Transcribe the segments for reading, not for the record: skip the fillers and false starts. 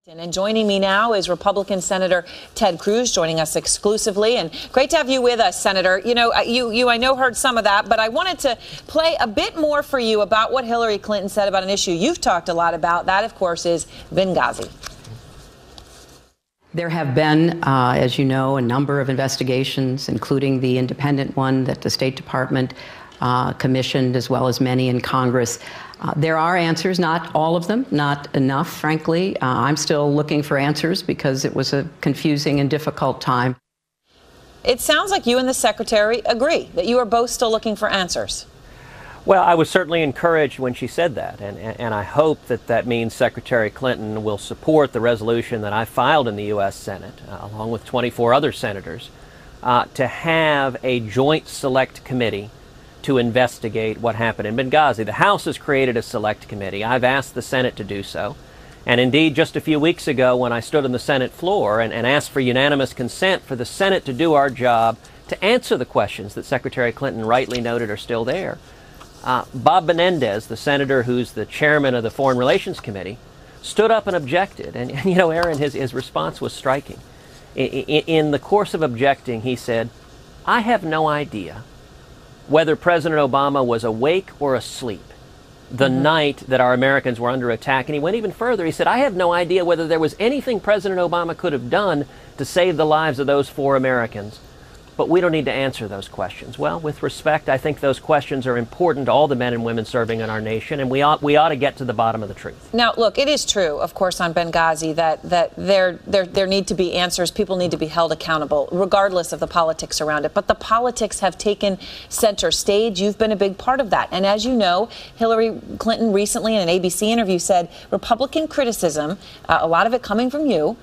And joining me now is Republican Senator Ted Cruz, joining us exclusively. And great to have you with us, Senator. You know, I know heard some of that, but I wanted to play a bit more for you about what Hillary Clinton said about an issue you've talked a lot about. That, of course, is Benghazi. There have been, as you know, a number of investigations, including the independent one that the State Department commissioned, as well as many in Congress. There are answers, not all of them, not enough, frankly. I'm still looking for answers because it was a confusing and difficult time. It sounds like you and the Secretary agree that you are both still looking for answers. Well, I was certainly encouraged when she said that, and I hope that that means Secretary Clinton will support the resolution that I filed in the U.S. Senate, along with 24 other senators, to have a joint select committee to investigate what happened in Benghazi. The House has created a select committee. I've asked the Senate to do so. And indeed, just a few weeks ago when I stood on the Senate floor and asked for unanimous consent for the Senate to do our job to answer the questions that Secretary Clinton rightly noted are still there, Bob Menendez, the senator who's the chairman of the Foreign Relations Committee, stood up and objected. And you know, Erin, his response was striking. In the course of objecting, he said, "I have no idea whether President Obama was awake or asleep the night that our Americans were under attack." And he went even further. He said, "I have no idea whether there was anything President Obama could have done to save the lives of those 4 Americans. But we don't need to answer those questions." Well, with respect, I think those questions are important to all the men and women serving in our nation, and we ought to get to the bottom of the truth. Now, look, it is true, of course, on Benghazi that there need to be answers. People need to be held accountable, regardless of the politics around it. But the politics have taken center stage. You've been a big part of that. And as you know, Hillary Clinton recently in an ABC interview said Republican criticism, a lot of it coming from you.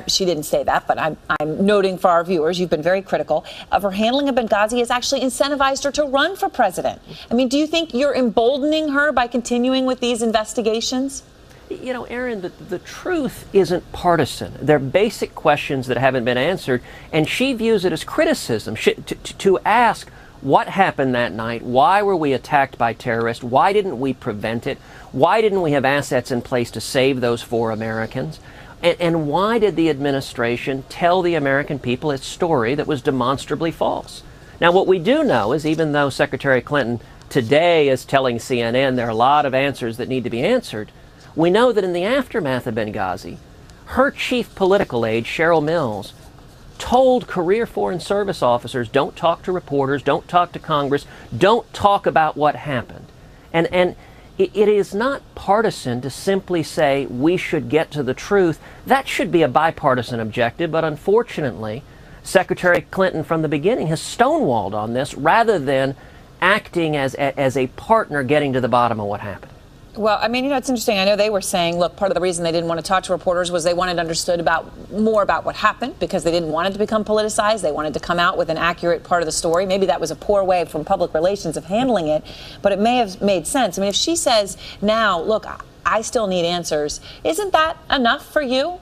She didn't say that, but I'm noting for our viewers, you've been very critical of her handling of Benghazi, has actually incentivized her to run for president. I mean, do you think you're emboldening her by continuing with these investigations? You know, Erin, the truth isn't partisan. They're basic questions that haven't been answered, and she views it as criticism. To ask what happened that night, why were we attacked by terrorists, why didn't we prevent it, why didn't we have assets in place to save those 4 Americans? And why did the administration tell the American people its story that was demonstrably false? Now, what we do know is even though Secretary Clinton today is telling CNN there are a lot of answers that need to be answered, we know that in the aftermath of Benghazi, her chief political aide, Cheryl Mills, told career Foreign Service officers, don't talk to reporters, don't talk to Congress, don't talk about what happened. And it is not partisan to simply say we should get to the truth. That should be a bipartisan objective, but unfortunately, Secretary Clinton from the beginning has stonewalled on this rather than acting as a partner getting to the bottom of what happened. Well, I mean, you know, it's interesting. I know they were saying, look, part of the reason they didn't want to talk to reporters was they wanted understood more about what happened because they didn't want it to become politicized. They wanted to come out with an accurate part of the story. Maybe that was a poor way from public relations of handling it, but it may have made sense. I mean, if she says now, look, I still need answers, isn't that enough for you?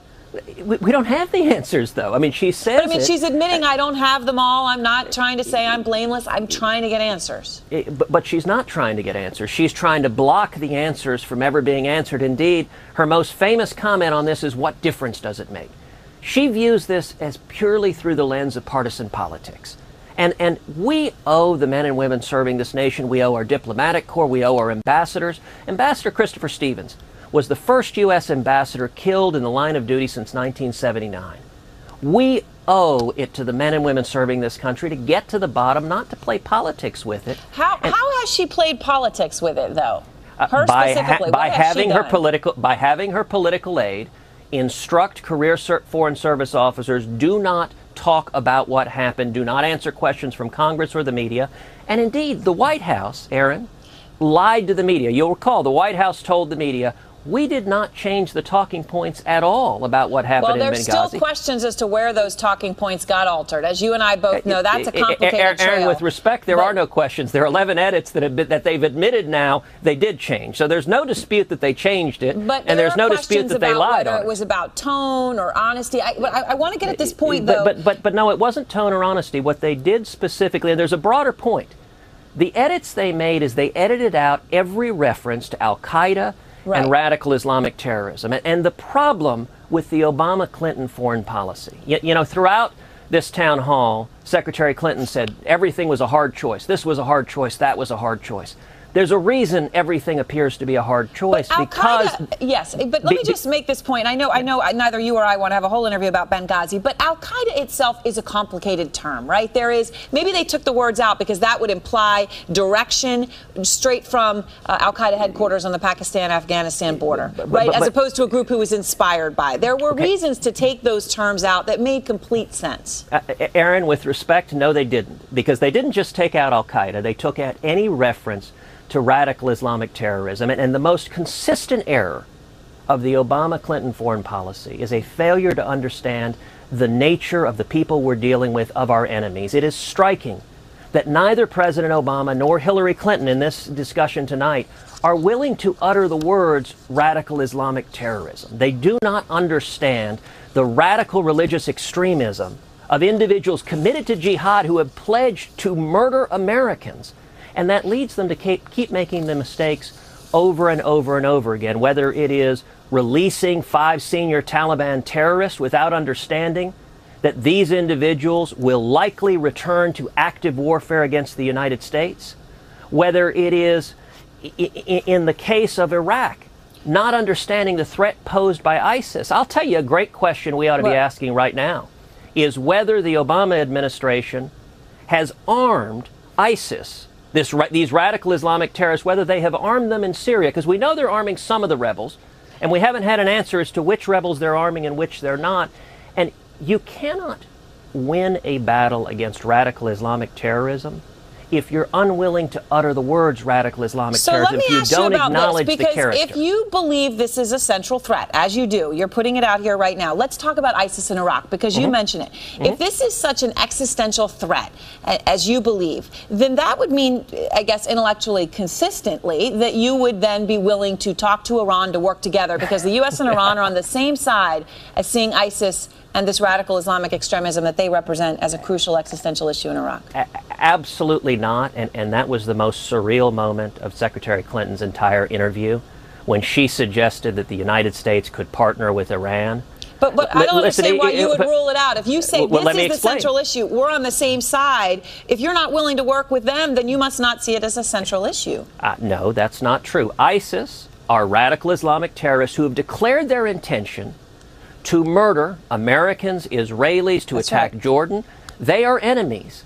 We don't have the answers, though. I mean, she says But I mean, she's admitting I don't have them all. I'm not trying to say I'm blameless. I'm trying to get answers. But she's not trying to get answers. She's trying to block the answers from ever being answered. Indeed, her most famous comment on this is, what difference does it make? She views this as purely through the lens of partisan politics. And we owe the men and women serving this nation, we owe our diplomatic corps, we owe our ambassadors. Ambassador Christopher Stevens was the first U.S. ambassador killed in the line of duty since 1979. We owe it to the men and women serving this country to get to the bottom, not to play politics with it. How has she played politics with it, though? Her specifically, by having her political aide instruct career Foreign Service officers, do not talk about what happened, do not answer questions from Congress or the media. And indeed, the White House, Erin, lied to the media. You'll recall the White House told the media, we did not change the talking points at all about what happened in Benghazi. Well, there's still questions as to where those talking points got altered. As you and I both know, that's a complicated trail. Erin, with respect, there are no questions. There are 11 edits that they've admitted now they did change. So there's no dispute that they changed it, and there's no dispute that they lied on it. Whether it was about tone or honesty. I want to get at this point, though. But no, it wasn't tone or honesty. What they did specifically, and there's a broader point. The edits they made is they edited out every reference to Al-Qaeda and radical Islamic terrorism. And the problem with the Obama-Clinton foreign policy, you know, throughout this town hall, Secretary Clinton said everything was a hard choice. This was a hard choice. That was a hard choice. There's a reason everything appears to be a hard choice because yes, but let me just make this point. I know neither you or I want to have a whole interview about Benghazi, but Al-Qaeda itself is a complicated term, right? Maybe they took the words out because that would imply direction straight from Al-Qaeda headquarters on the Pakistan-Afghanistan border, right? As opposed to a group who was inspired by. There were reasons to take those terms out that made complete sense. Erin, with respect, no, they didn't, because they didn't just take out Al-Qaeda. They took out any reference to radical Islamic terrorism. And the most consistent error of the Obama-Clinton foreign policy is a failure to understand the nature of the people we're dealing with, of our enemies. It is striking that neither President Obama nor Hillary Clinton in this discussion tonight are willing to utter the words radical Islamic terrorism. They do not understand the radical religious extremism of individuals committed to jihad who have pledged to murder Americans. And that leads them to keep making the mistakes over and over and over again, whether it is releasing 5 senior Taliban terrorists without understanding that these individuals will likely return to active warfare against the United States, whether it is in the case of Iraq, not understanding the threat posed by ISIS. I'll tell you a great question we ought to be asking right now is whether the Obama administration has armed ISIS, these radical Islamic terrorists, whether they have armed them in Syria, because we know they're arming some of the rebels, and we haven't had an answer as to which rebels they're arming and which they're not. And you cannot win a battle against radical Islamic terrorism if you're unwilling to utter the words radical Islamic terrorism, if you don't acknowledge the character. If you believe this is a central threat, as you do, you're putting it out here right now, let's talk about ISIS in Iraq, because you mention it. If this is such an existential threat, as you believe, then that would mean, I guess, intellectually consistently, that you would then be willing to talk to Iran to work together, because the U.S. and Iran are on the same side as seeing ISIS and this radical Islamic extremism that they represent as a crucial existential issue in Iraq. Absolutely not, and that was the most surreal moment of Secretary Clinton's entire interview, when she suggested that the United States could partner with Iran. But I don't understand why you would rule it out. If you say this is the central issue, we're on the same side, if you're not willing to work with them, then you must not see it as a central issue. No, that's not true. ISIS are radical Islamic terrorists who have declared their intention to murder Americans, Israelis, to attack Jordan. They are enemies.